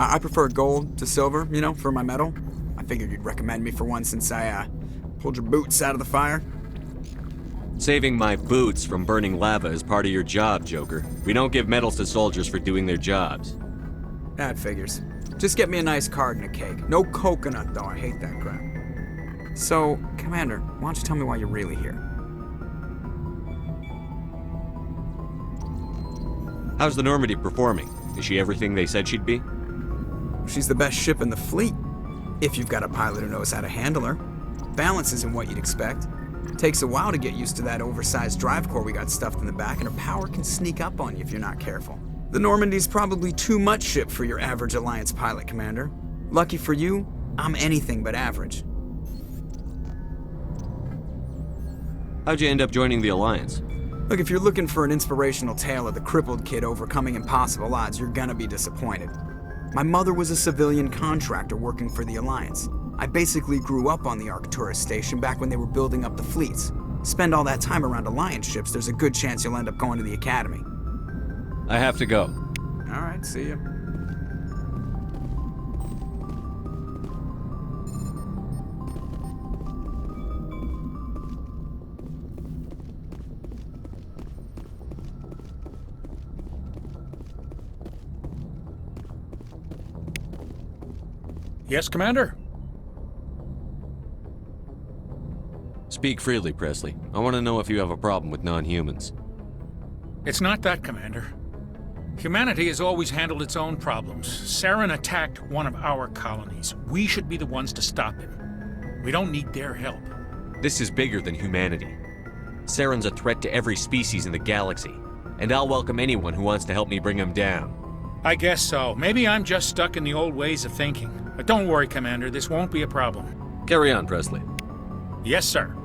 I prefer gold to silver, you know, for my medal. I figured you'd recommend me for one since I, pulled your boots out of the fire. Saving my boots from burning lava is part of your job, Joker. We don't give medals to soldiers for doing their jobs. That figures. Just get me a nice card and a cake. No coconut, though. I hate that crap. So, Commander, why don't you tell me why you're really here? How's the Normandy performing? Is she everything they said she'd be? She's the best ship in the fleet, if you've got a pilot who knows how to handle her. Balance isn't what you'd expect. Takes a while to get used to that oversized drive core we got stuffed in the back, and her power can sneak up on you if you're not careful. The Normandy's probably too much ship for your average Alliance pilot, Commander. Lucky for you, I'm anything but average. How'd you end up joining the Alliance? Look, if you're looking for an inspirational tale of the crippled kid overcoming impossible odds, you're gonna be disappointed. My mother was a civilian contractor working for the Alliance. I basically grew up on the Arcturus station back when they were building up the fleets. Spend all that time around Alliance ships, there's a good chance you'll end up going to the Academy. I have to go. All right, see ya. Yes, Commander? Speak freely, Presley. I want to know if you have a problem with non-humans. It's not that, Commander. Humanity has always handled its own problems. Saren attacked one of our colonies. We should be the ones to stop him. We don't need their help. This is bigger than humanity. Saren's a threat to every species in the galaxy, and I'll welcome anyone who wants to help me bring him down. I guess so. Maybe I'm just stuck in the old ways of thinking. But don't worry, Commander. This won't be a problem. Carry on, Presley. Yes, sir.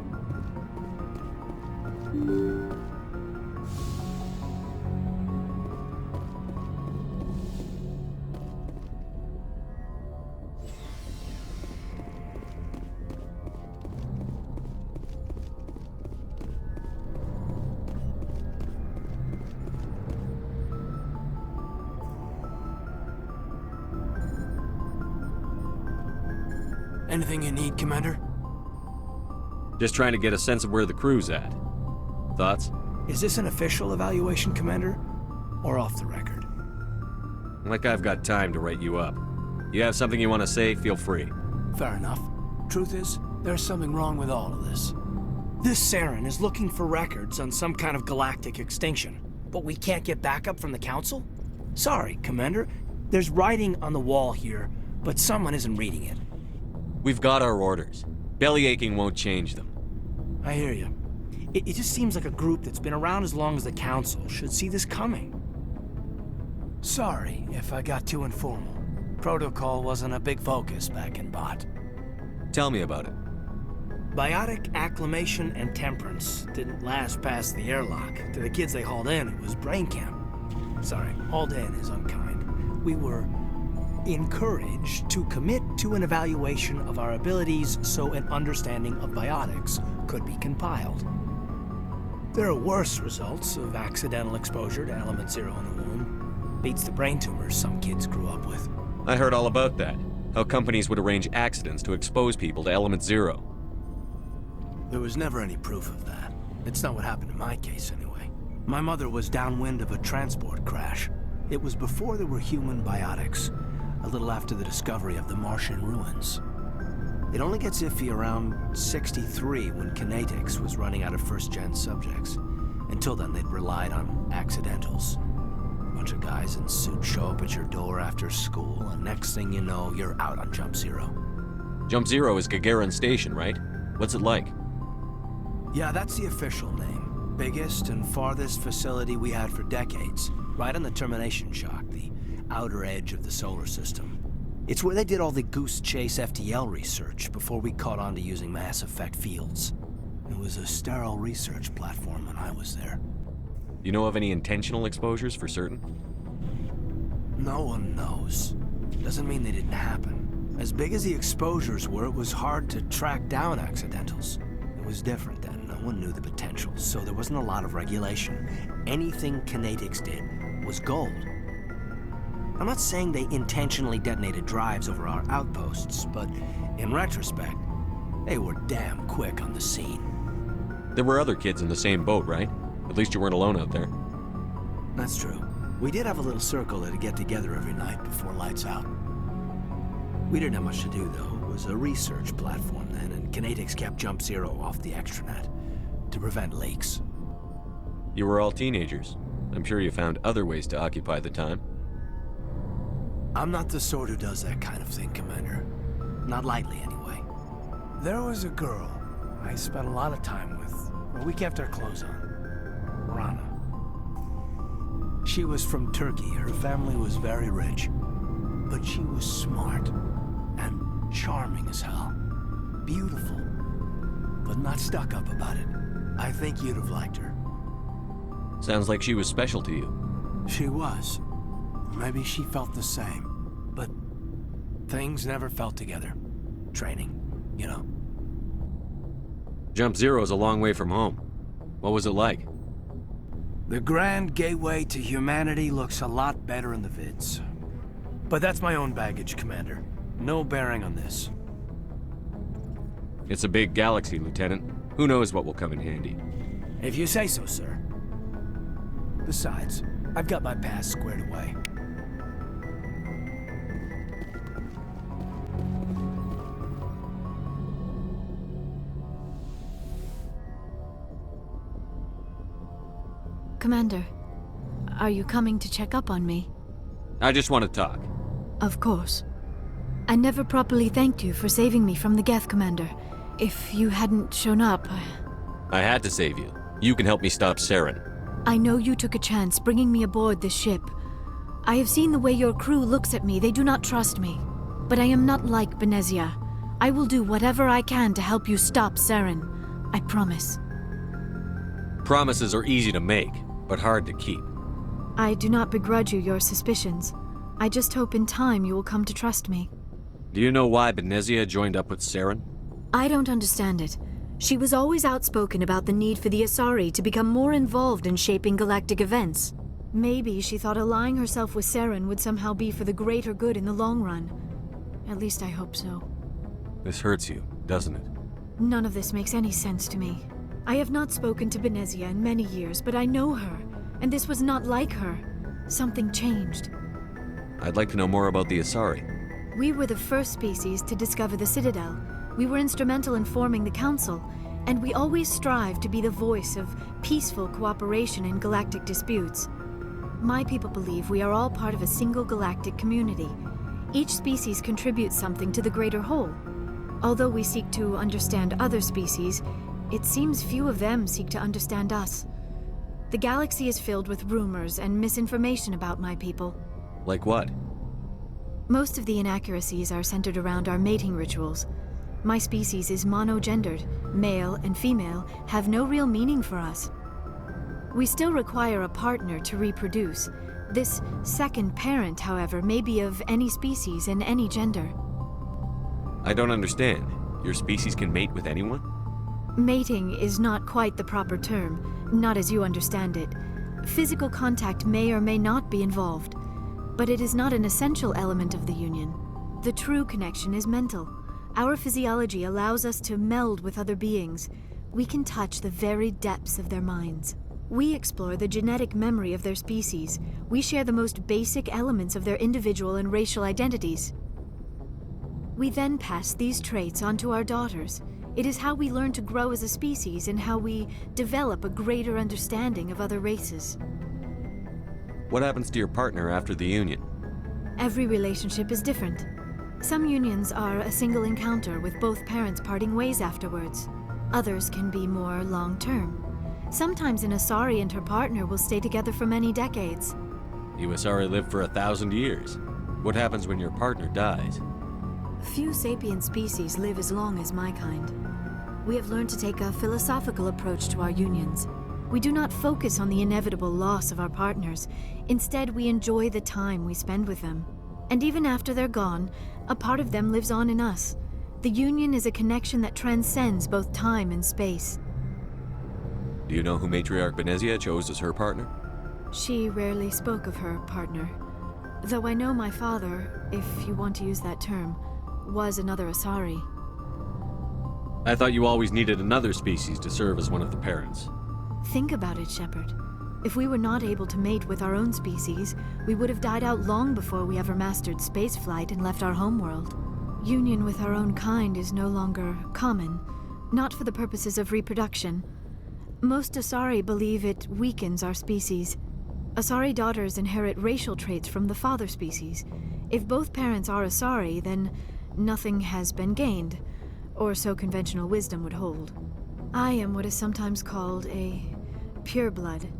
Anything you need, Commander? Just trying to get a sense of where the crew's at. Thoughts? Is this an official evaluation, Commander? Or off the record? Like I've got time to write you up. You have something you want to say, feel free. Fair enough. Truth is, there's something wrong with all of this. This Saren is looking for records on some kind of galactic extinction. But we can't get backup from the Council? Sorry, Commander. There's writing on the wall here, but someone isn't reading it. We've got our orders. Belly aching won't change them. I hear you. It just seems like a group that's been around as long as the Council should see this coming. Sorry if I got too informal. Protocol wasn't a big focus back in Bot. Tell me about it. Biotic acclimation and temperance didn't last past the airlock. To the kids they hauled in, it was brain camp. Sorry, hauled in is unkind. We were encouraged to commit to an evaluation of our abilities so an understanding of biotics could be compiled. There are worse results of accidental exposure to Element Zero in the womb. Beats the brain tumors some kids grew up with. I heard all about that. How companies would arrange accidents to expose people to Element Zero. There was never any proof of that. It's not what happened in my case, anyway. My mother was downwind of a transport crash. It was before there were human biotics, a little after the discovery of the Martian ruins. It only gets iffy around 63 when Kinetics was running out of first-gen subjects. Until then, they'd relied on accidentals. A bunch of guys in suits show up at your door after school, and next thing you know, you're out on Jump Zero. Jump Zero is Gagarin Station, right? What's it like? Yeah, that's the official name. Biggest and farthest facility we had for decades. Right on the termination shock, the outer edge of the solar system. It's where they did all the Goose Chase FTL research before we caught on to using Mass Effect fields. It was a sterile research platform when I was there. You know of any intentional exposures for certain? No one knows. Doesn't mean they didn't happen. As big as the exposures were, it was hard to track down accidentals. It was different then. No one knew the potential, so there wasn't a lot of regulation. Anything Kinetics did was gold. I'm not saying they intentionally detonated drives over our outposts, but in retrospect, they were damn quick on the scene. There were other kids in the same boat, right? At least you weren't alone out there. That's true. We did have a little circle that'd get together every night before lights out. We didn't have much to do, though. It was a research platform then, and Kinetics kept Jump Zero off the extranet to prevent leaks. You were all teenagers. I'm sure you found other ways to occupy the time. I'm not the sort who does that kind of thing, Commander. Not lightly, anyway. There was a girl I spent a lot of time with. Well, we kept our clothes on. Rana. She was from Turkey. Her family was very rich. But she was smart and charming as hell. Beautiful, but not stuck up about it. I think you'd have liked her. Sounds like she was special to you. She was. Maybe she felt the same. But things never felt together. Training, you know. Jump Zero's a long way from home. What was it like? The grand gateway to humanity looks a lot better in the vids. But that's my own baggage, Commander. No bearing on this. It's a big galaxy, Lieutenant. Who knows what will come in handy? If you say so, sir. Besides, I've got my past squared away. Commander, are you coming to check up on me? I just want to talk. Of course. I never properly thanked you for saving me from the Geth, Commander. If you hadn't shown up... I had to save you. You can help me stop Saren. I know you took a chance bringing me aboard this ship. I have seen the way your crew looks at me. They do not trust me. But I am not like Benezia. I will do whatever I can to help you stop Saren. I promise. Promises are easy to make, but hard to keep. I do not begrudge you your suspicions. I just hope in time you will come to trust me. Do you know why Benezia joined up with Saren? I don't understand it. She was always outspoken about the need for the Asari to become more involved in shaping galactic events. Maybe she thought allying herself with Saren would somehow be for the greater good in the long run. At least I hope so. This hurts you, doesn't it? None of this makes any sense to me. I have not spoken to Benezia in many years, but I know her, and this was not like her. Something changed. I'd like to know more about the Asari. We were the first species to discover the Citadel. We were instrumental in forming the Council, and we always strive to be the voice of peaceful cooperation in galactic disputes. My people believe we are all part of a single galactic community. Each species contributes something to the greater whole. Although we seek to understand other species, it seems few of them seek to understand us. The galaxy is filled with rumors and misinformation about my people. Like what? Most of the inaccuracies are centered around our mating rituals. My species is monogendered. Male and female have no real meaning for us. We still require a partner to reproduce. This second parent, however, may be of any species and any gender. I don't understand. Your species can mate with anyone? Mating is not quite the proper term, not as you understand it. Physical contact may or may not be involved, but it is not an essential element of the union. The true connection is mental. Our physiology allows us to meld with other beings. We can touch the very depths of their minds. We explore the genetic memory of their species. We share the most basic elements of their individual and racial identities. We then pass these traits on to our daughters. It is how we learn to grow as a species and how we develop a greater understanding of other races. What happens to your partner after the union? Every relationship is different. Some unions are a single encounter with both parents parting ways afterwards. Others can be more long-term. Sometimes an Asari and her partner will stay together for many decades. You Asari live for 1,000 years. What happens when your partner dies? Few sapient species live as long as my kind. We have learned to take a philosophical approach to our unions. We do not focus on the inevitable loss of our partners. Instead, we enjoy the time we spend with them. And even after they're gone, a part of them lives on in us. The union is a connection that transcends both time and space. Do you know who Matriarch Benezia chose as her partner? She rarely spoke of her partner. Though I know my father, if you want to use that term, was another Asari. I thought you always needed another species to serve as one of the parents. Think about it, Shepard. If we were not able to mate with our own species, we would have died out long before we ever mastered spaceflight and left our homeworld. Union with our own kind is no longer common, not for the purposes of reproduction. Most Asari believe it weakens our species. Asari daughters inherit racial traits from the father species. If both parents are Asari, then nothing has been gained, or so conventional wisdom would hold. I am what is sometimes called a pureblood,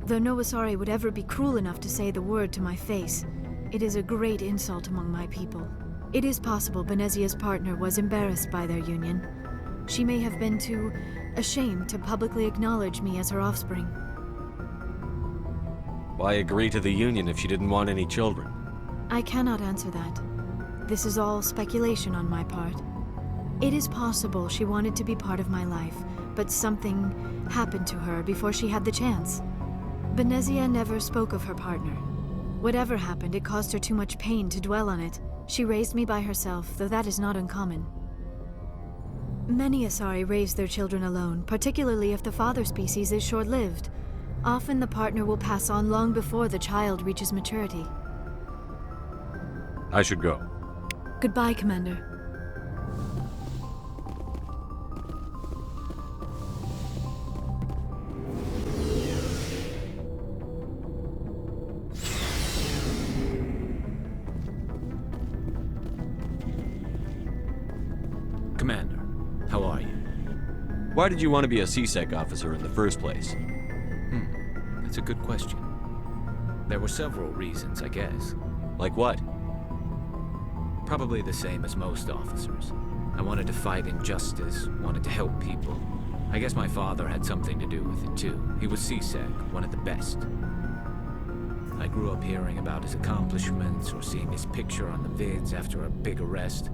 though no Asari would ever be cruel enough to say the word to my face. It is a great insult among my people. It is possible Benezia's partner was embarrassed by their union. She may have been too ashamed to publicly acknowledge me as her offspring. Why agree to the union if she didn't want any children? I cannot answer that. This is all speculation on my part. It is possible she wanted to be part of my life, but something happened to her before she had the chance. Benezia never spoke of her partner. Whatever happened, it caused her too much pain to dwell on it. She raised me by herself, though that is not uncommon. Many Asari raise their children alone, particularly if the father species is short-lived. Often the partner will pass on long before the child reaches maturity. I should go. Goodbye, Commander. Commander, how are you? Why did you want to be a CSEC officer in the first place? That's a good question. There were several reasons, I guess. Like what? Probably the same as most officers. I wanted to fight injustice, wanted to help people. I guess my father had something to do with it too. He was CSEC, one of the best. I grew up hearing about his accomplishments or seeing his picture on the vids after a big arrest.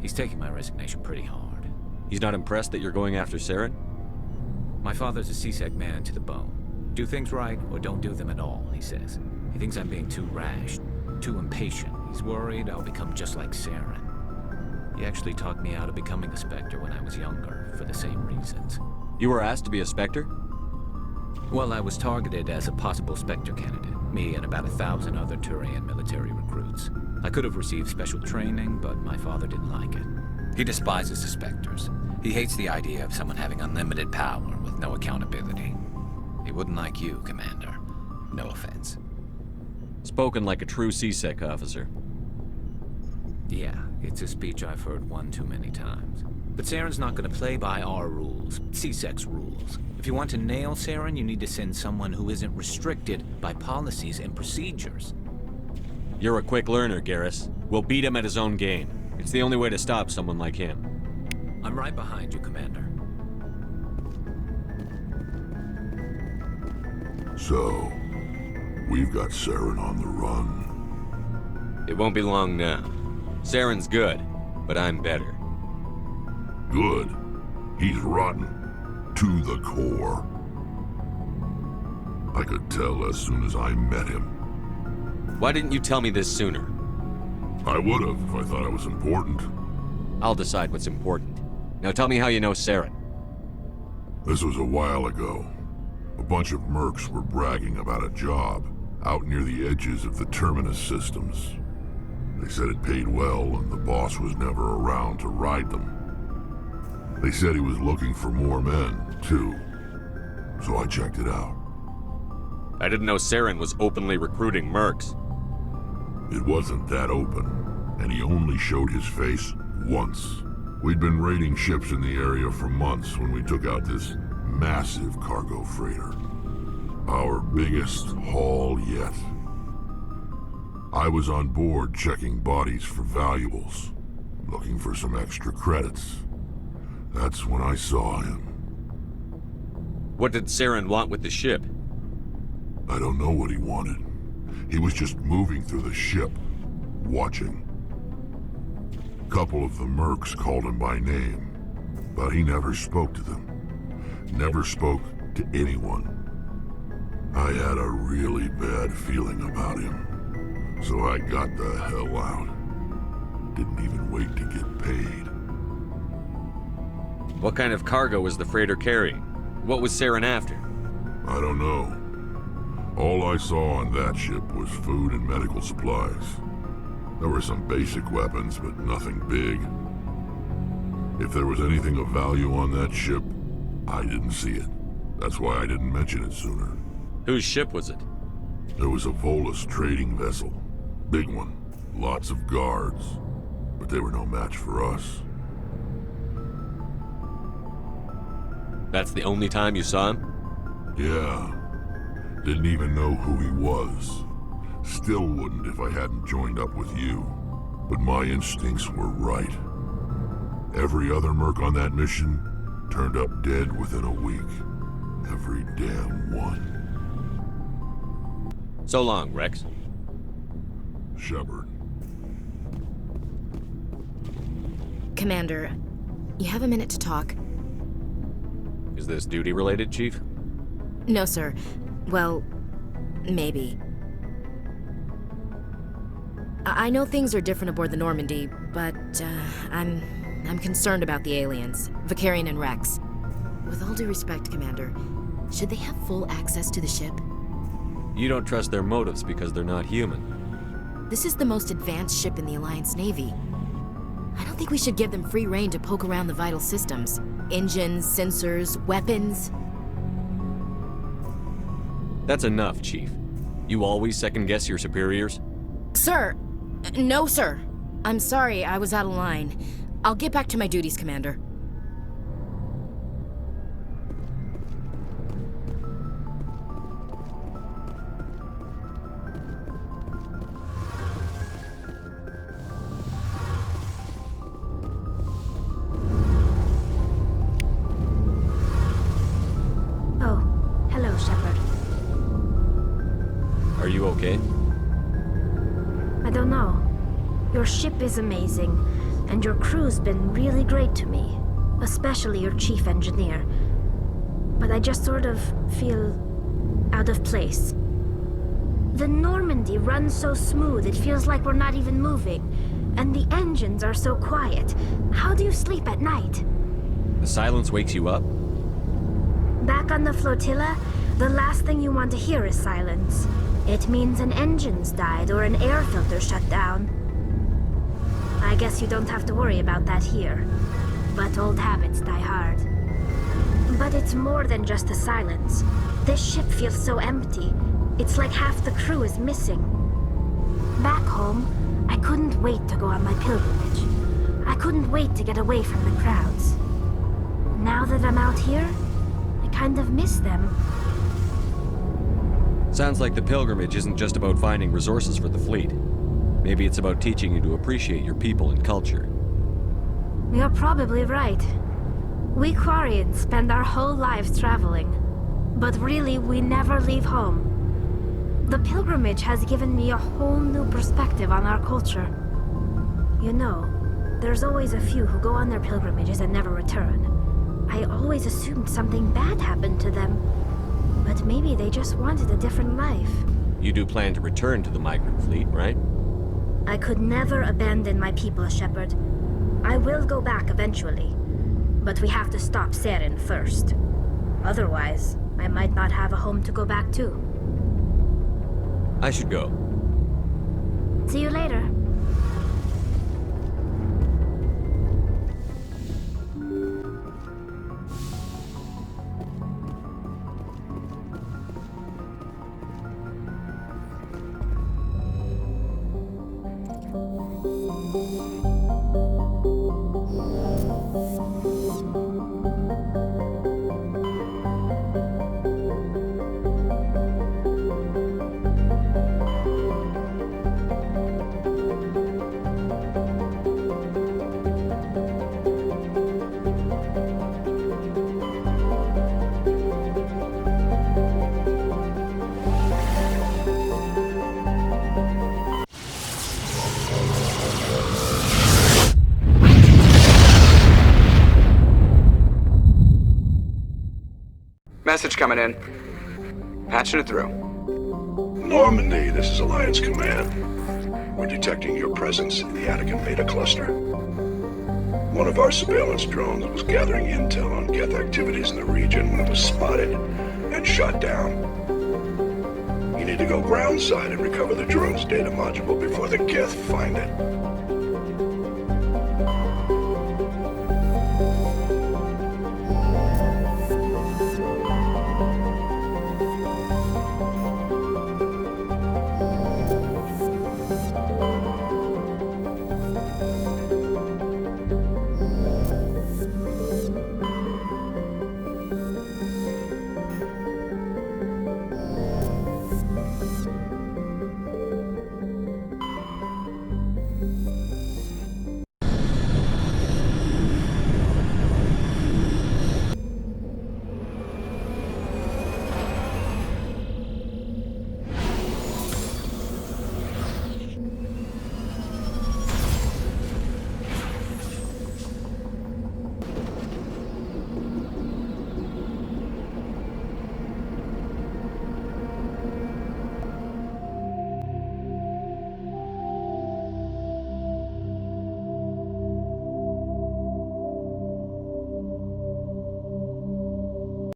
He's taking my resignation pretty hard. He's not impressed that you're going after Saren? My father's a CSEC man to the bone. Do things right or don't do them at all, he says. He thinks I'm being too rash, too impatient. He's worried I'll become just like Saren. He actually talked me out of becoming a Spectre when I was younger, for the same reasons. You were asked to be a Spectre? Well, I was targeted as a possible Spectre candidate, me and about 1,000 other Turian military recruits. I could have received special training, but my father didn't like it. He despises the Spectres. He hates the idea of someone having unlimited power with no accountability. He wouldn't like you, Commander. No offense. Spoken like a true CSEC officer. Yeah, it's a speech I've heard one too many times. But Saren's not going to play by our rules, CSEC's rules. If you want to nail Saren, you need to send someone who isn't restricted by policies and procedures. You're a quick learner, Garrus. We'll beat him at his own game. It's the only way to stop someone like him. I'm right behind you, Commander. So, we've got Saren on the run. It won't be long now. Saren's good, but I'm better. Good. He's rotten. To the core. I could tell as soon as I met him. Why didn't you tell me this sooner? I would have if I thought it was important. I'll decide what's important. Now tell me how you know Saren. This was a while ago. A bunch of mercs were bragging about a job out near the edges of the Terminus systems. They said it paid well and the boss was never around to ride them. They said he was looking for more men, too. So I checked it out. I didn't know Saren was openly recruiting mercs. It wasn't that open, and he only showed his face once. We'd been raiding ships in the area for months when we took out this massive cargo freighter. Our biggest haul yet. I was on board checking bodies for valuables, looking for some extra credits. That's when I saw him. What did Saren want with the ship? I don't know what he wanted. He was just moving through the ship, watching. A couple of the mercs called him by name, but he never spoke to them. Never spoke to anyone. I had a really bad feeling about him. So I got the hell out. Didn't even wait to get paid. What kind of cargo was the freighter carrying? What was Saren after? I don't know. All I saw on that ship was food and medical supplies. There were some basic weapons, but nothing big. If there was anything of value on that ship, I didn't see it. That's why I didn't mention it sooner. Whose ship was it? There was a Volus trading vessel. Big one. Lots of guards. But they were no match for us. That's the only time you saw him? Yeah. Didn't even know who he was. Still wouldn't if I hadn't joined up with you. But my instincts were right. Every other merc on that mission turned up dead within a week. Every damn one. So long, Rex. Shepard. Commander, you have a minute to talk? Is this duty-related, Chief? No, sir. Well, maybe. I know things are different aboard the Normandy, but I'm concerned about the aliens, Vicarian and Rex. With all due respect, Commander, should they have full access to the ship? You don't trust their motives because they're not human. This is the most advanced ship in the Alliance Navy. I don't think we should give them free rein to poke around the vital systems. Engines, sensors, weapons. That's enough, Chief. You always second-guess your superiors? Sir! No, sir. I'm sorry, I was out of line. I'll get back to my duties, Commander. Oh, hello, Shepard. Are you okay? I don't know. Your ship is amazing, and your crew's been really great to me, especially your chief engineer. But I just sort of feel out of place. The Normandy runs so smooth it feels like we're not even moving, and the engines are so quiet. How do you sleep at night? The silence wakes you up? Back on the flotilla, the last thing you want to hear is silence. It means an engine's died or an air filter shut down. I guess you don't have to worry about that here. But old habits die hard. But it's more than just the silence. This ship feels so empty. It's like half the crew is missing. Back home, I couldn't wait to go on my pilgrimage. I couldn't wait to get away from the crowds. Now that I'm out here, I kind of miss them. Sounds like the pilgrimage isn't just about finding resources for the fleet. Maybe it's about teaching you to appreciate your people and culture. You're probably right. We Quarians spend our whole lives traveling. But really, we never leave home. The pilgrimage has given me a whole new perspective on our culture. You know, there's always a few who go on their pilgrimages and never return. I always assumed something bad happened to them. But maybe they just wanted a different life. You do plan to return to the migrant fleet, right? I could never abandon my people, Shepard. I will go back eventually. But we have to stop Saren first. Otherwise, I might not have a home to go back to. I should go. See you later. Message coming in. Patching it through. Normandy, this is Alliance Command. We're detecting your presence in the Attican Beta cluster. One of our surveillance drones was gathering intel on Geth activities in the region when it was spotted and shot down. You need to go groundside and recover the drone's data module before the Geth find it.